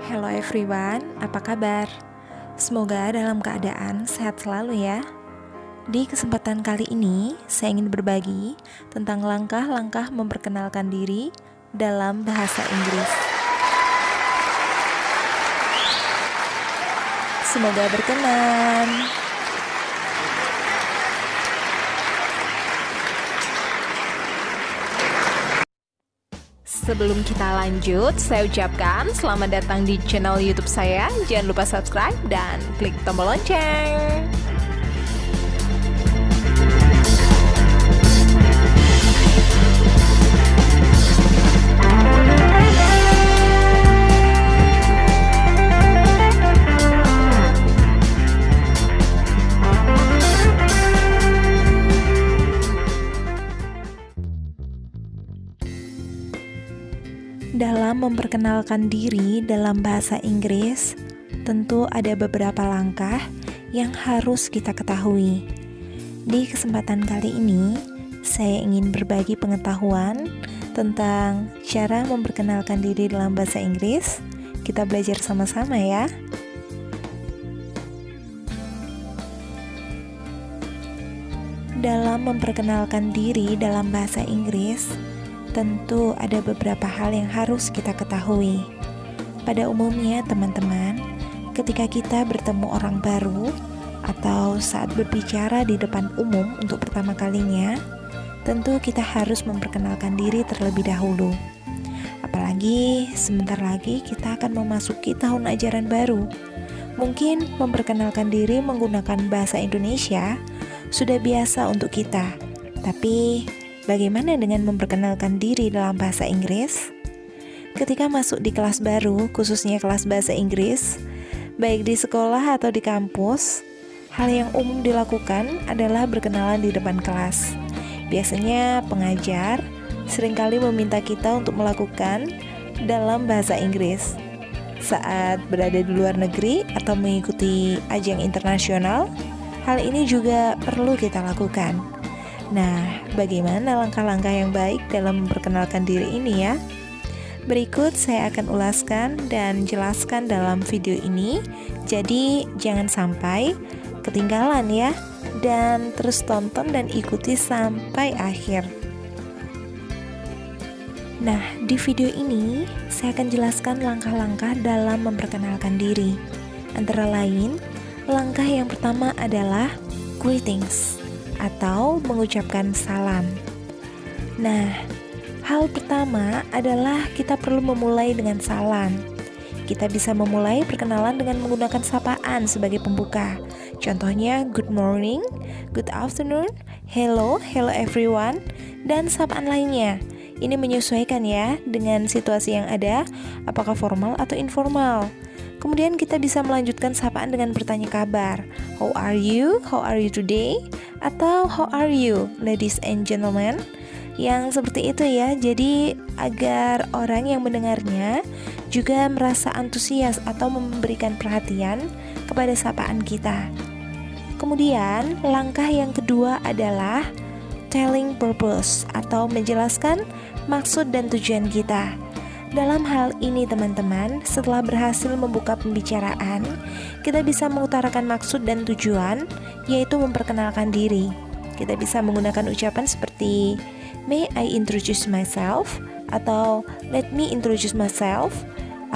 Hello everyone, apa kabar? Semoga dalam keadaan sehat selalu ya. Di kesempatan kali ini, saya ingin berbagi tentang langkah-langkah memperkenalkan diri dalam bahasa Inggris. Semoga berkenan. Sebelum kita lanjut, saya ucapkan selamat datang di channel YouTube saya. Jangan lupa subscribe dan klik tombol lonceng. Dalam memperkenalkan diri dalam bahasa Inggris, tentu ada beberapa langkah yang harus kita ketahui. Di kesempatan kali ini, saya ingin berbagi pengetahuan tentang cara memperkenalkan diri dalam bahasa Inggris. Kita belajar sama-sama ya. Dalam memperkenalkan diri dalam bahasa Inggris, tentu ada beberapa hal yang harus kita ketahui. Pada umumnya teman-teman, ketika kita bertemu orang baru atau saat berbicara di depan umum untuk pertama kalinya, tentu kita harus memperkenalkan diri terlebih dahulu. Apalagi sebentar lagi kita akan memasuki tahun ajaran baru. Mungkin memperkenalkan diri menggunakan bahasa Indonesia sudah biasa untuk kita, tapi bagaimana dengan memperkenalkan diri dalam bahasa Inggris? Ketika masuk di kelas baru, khususnya kelas bahasa Inggris, baik di sekolah atau di kampus, hal yang umum dilakukan adalah berkenalan di depan kelas. Biasanya pengajar seringkali meminta kita untuk melakukan dalam bahasa Inggris. Saat berada di luar negeri atau mengikuti ajang internasional, hal ini juga perlu kita lakukan. Nah, bagaimana langkah-langkah yang baik dalam memperkenalkan diri ini ya? Berikut saya akan ulaskan dan jelaskan dalam video ini. Jadi, jangan sampai ketinggalan ya. Dan terus tonton dan ikuti sampai akhir. Nah, di video ini saya akan jelaskan langkah-langkah dalam memperkenalkan diri. Antara lain, langkah yang pertama adalah greetings atau mengucapkan salam. Nah, hal pertama adalah kita perlu memulai dengan salam. Kita bisa memulai perkenalan dengan menggunakan sapaan sebagai pembuka. Contohnya good morning, good afternoon, hello everyone, dan sapaan lainnya. Ini menyesuaikan ya dengan situasi yang ada, apakah formal atau informal. Kemudian kita bisa melanjutkan sapaan dengan bertanya kabar. How are you? How are you today? Atau how are you, ladies and gentlemen? Yang seperti itu ya. Jadi agar orang yang mendengarnya juga merasa antusias atau memberikan perhatian kepada sapaan kita. Kemudian langkah yang kedua adalah telling purpose atau menjelaskan maksud dan tujuan kita. Dalam hal ini teman-teman, setelah berhasil membuka pembicaraan, kita bisa mengutarakan maksud dan tujuan, yaitu memperkenalkan diri. Kita bisa menggunakan ucapan seperti may I introduce myself, atau let me introduce myself,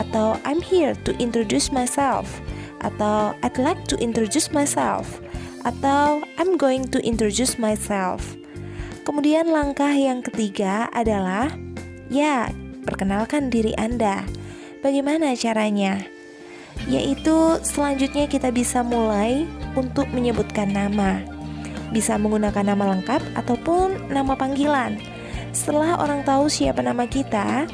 atau I'm here to introduce myself, atau I'd like to introduce myself, atau I'm going to introduce myself. Kemudian langkah yang ketiga adalah perkenalkan diri Anda. Bagaimana caranya? Yaitu selanjutnya kita bisa mulai untuk menyebutkan nama. Bisa menggunakan nama lengkap ataupun nama panggilan. Setelah orang tahu siapa nama kita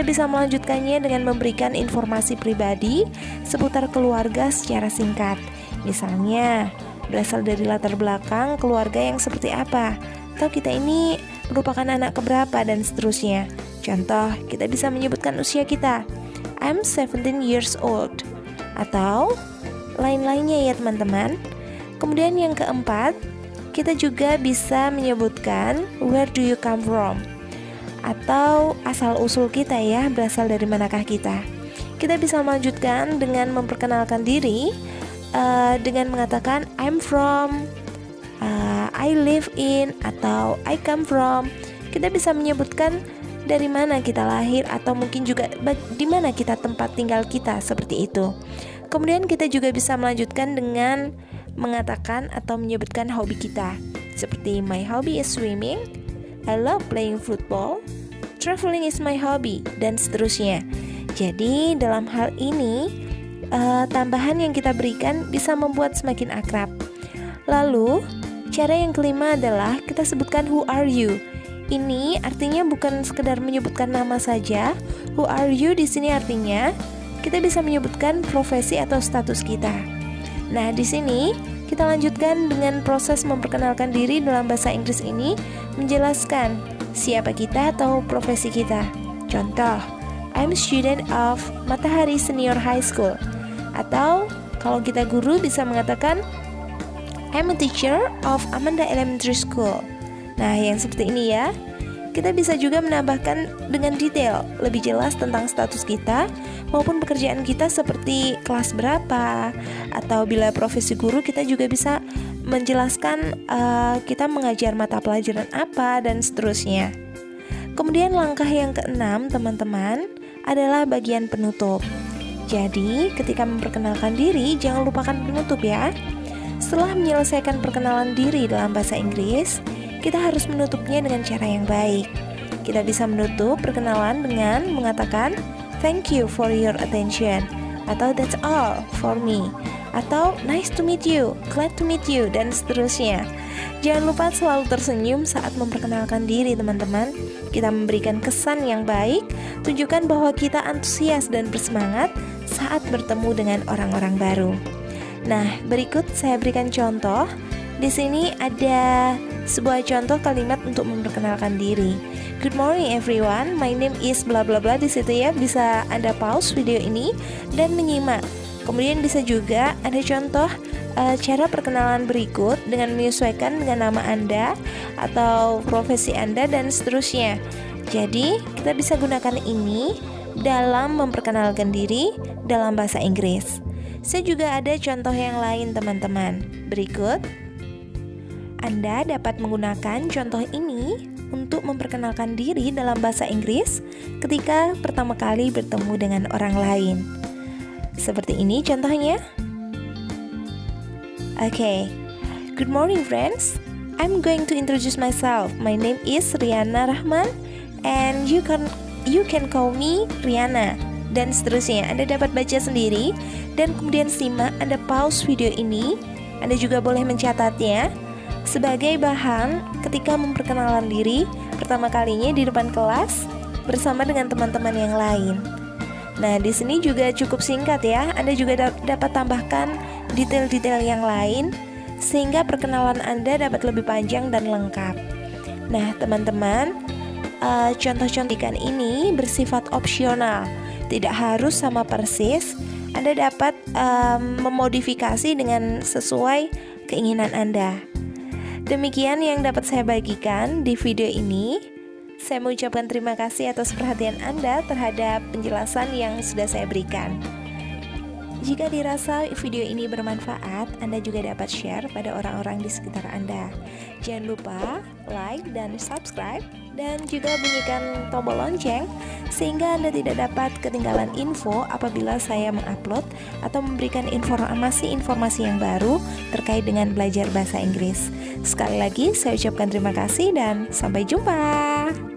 bisa melanjutkannya dengan memberikan informasi pribadi seputar keluarga secara singkat. Misalnya, berasal dari latar belakang keluarga yang seperti apa, atau kita ini merupakan anak keberapa, dan seterusnya. Contoh, kita bisa menyebutkan usia kita. I'm 17 years old. Atau lain-lainnya ya teman-teman. Kemudian yang keempat, kita juga bisa menyebutkan where do you come from, atau asal-usul kita ya, berasal dari manakah kita. kita bisa melanjutkan dengan memperkenalkan diri dengan mengatakan I'm from, I live in, atau I come from. Kita bisa menyebutkan dari mana kita lahir atau mungkin juga di mana kita tempat tinggal kita, seperti itu. Kemudian kita juga bisa melanjutkan dengan mengatakan atau menyebutkan hobi kita, seperti my hobby is swimming, I love playing football, traveling is my hobby, dan seterusnya. Jadi dalam hal ini tambahan yang kita berikan bisa membuat semakin akrab. Lalu cara yang kelima adalah kita sebutkan who are you. Ini artinya bukan sekedar menyebutkan nama saja. Who are you di sini artinya kita bisa menyebutkan profesi atau status kita. Nah, di sini kita lanjutkan dengan proses memperkenalkan diri dalam bahasa Inggris ini, menjelaskan siapa kita atau profesi kita. Contoh, I'm a student of Matahari Senior High School. Atau kalau kita guru bisa mengatakan I'm a teacher of Amanda Elementary School. Nah, yang seperti ini ya. Kita bisa juga menambahkan dengan detail lebih jelas tentang status kita maupun pekerjaan kita, seperti kelas berapa, atau bila profesi guru kita juga bisa menjelaskan kita mengajar mata pelajaran apa, dan seterusnya. Kemudian langkah yang keenam, teman-teman, adalah bagian penutup. Jadi ketika memperkenalkan diri, jangan lupakan penutup ya. Setelah menyelesaikan perkenalan diri dalam bahasa Inggris, kita harus menutupnya dengan cara yang baik. Kita bisa menutup perkenalan dengan mengatakan thank you for your attention, atau that's all for me, atau nice to meet you, glad to meet you, dan seterusnya. Jangan lupa selalu tersenyum saat memperkenalkan diri, teman-teman. Kita memberikan kesan yang baik, tunjukkan bahwa kita antusias dan bersemangat saat bertemu dengan orang-orang baru. Nah, berikut saya berikan contoh. Di sini ada sebuah contoh kalimat untuk memperkenalkan diri. Good morning everyone, my name is bla bla bla. Di situ ya, bisa Anda pause video ini dan menyimak. Kemudian bisa juga ada contoh cara perkenalan berikut dengan menyesuaikan dengan nama Anda atau profesi Anda dan seterusnya. Jadi, kita bisa gunakan ini dalam memperkenalkan diri dalam bahasa Inggris. Saya juga ada contoh yang lain, teman-teman. Berikut, Anda dapat menggunakan contoh ini untuk memperkenalkan diri dalam bahasa Inggris ketika pertama kali bertemu dengan orang lain. Seperti ini contohnya. Okay, good morning friends. I'm going to introduce myself. My name is Riana Rahman, and you can call me Riana, dan seterusnya. Anda dapat baca sendiri dan kemudian simak. Anda pause video ini. Anda juga boleh mencatatnya sebagai bahan ketika memperkenalkan diri pertama kalinya di depan kelas bersama dengan teman-teman yang lain. Nah, di sini juga cukup singkat ya. Anda juga dapat tambahkan detail-detail yang lain sehingga perkenalan Anda dapat lebih panjang dan lengkap. Nah, teman-teman, contoh-contohan ini bersifat opsional, tidak harus sama persis. Anda dapat memodifikasi dengan sesuai keinginan Anda. Demikian yang dapat saya bagikan di video ini. Saya mengucapkan terima kasih atas perhatian Anda terhadap penjelasan yang sudah saya berikan. Jika dirasa video ini bermanfaat, Anda juga dapat share pada orang-orang di sekitar Anda. Jangan lupa like dan subscribe, dan juga bunyikan tombol lonceng sehingga Anda tidak dapat ketinggalan info apabila saya mengupload atau memberikan informasi-informasi yang baru terkait dengan belajar bahasa Inggris. Sekali lagi saya ucapkan terima kasih dan sampai jumpa.